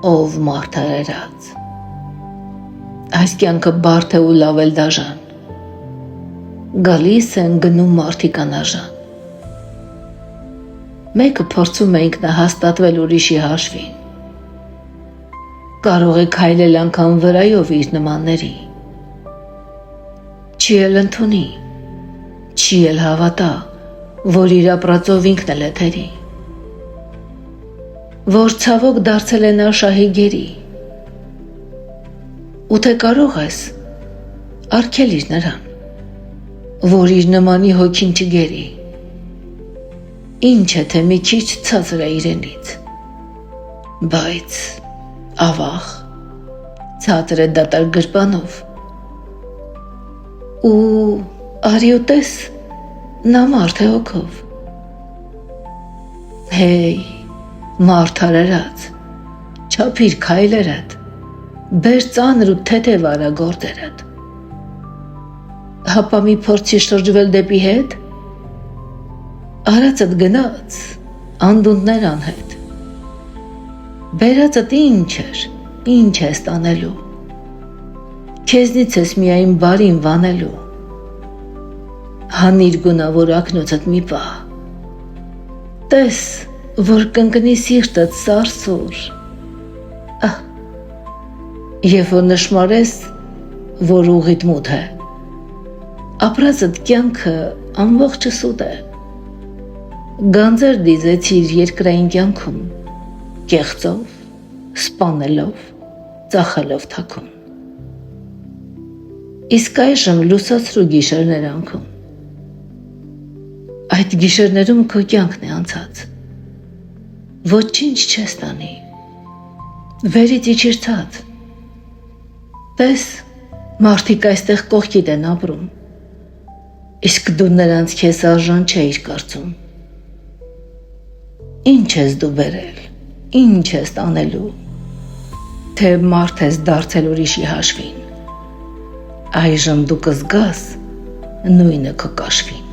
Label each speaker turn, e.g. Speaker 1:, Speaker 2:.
Speaker 1: ով մարդարերած։ Այս կյանքը բարդ է ու լավ էլ դաժան։ Գալիս են գնում մարդիկ անարժան։ Մեկը փորձում է ինքնահաստատվել ուրիշի հաշվին։ Կարող է քայլել անգամ վրայով իր նմանների։ Չի էլ ընդունի, չի էլ հավատա, որ իր ապրածով ինքն էլ է թերի։ Որ ցավոք դարձել է նա շահի գերի։ Ու թե կարող ես արգելիր նրան, որ իր նմանի հոգին չգերի։ Ինչ է թե մի քիչ ցածր է իրենից, բայց ավաղ ցածր է դատարկ գրպանով։ Ու արի ու տես, նա մարդ է հոգով։ Հեյ, մարդարերած, չափիր քայլերդ, բեր ծանր ու թեթև արա գործերդ։ Հապա մի փորձի շրջվել դեպի հետ, արածդ գնաց, անդունդներ անհետ։ Բերածդ ինչ էր, ինչ ես տանելու, քեզնից ես միայն բարին վանելու։ Հանիր գունավոր ակնոցդ մի պահ, տես, որ կընկնի սիրտդ սարսուր։ Եվ որ նշմարես, որ ուղիդ մութ է, ապրածդ կյանքը ամբողջը սուտ է։ Գանձեր դիզեցիր երկրային կյանքում, կեղծով, սպանելով, ծախելով թաքուն։ Իսկ այժմ լուսացրու գիշերներ անքում։ Այդ գիշերներում քո կյանքն է անցած, ոչինչ չես տանի, վերից իջիր ցած։ Տես, մարդիկ այստեղ կողքիդ են ապրում, իսկ դու նրանց քեզ արժան չէիր կարծում։ Ինչ ես դու բերել, ինչ ես տանելու, թե մարդ ես դարձել ուրիշի հաշվին։ Այժմ դու կզգաս նույնը քո կաշվին։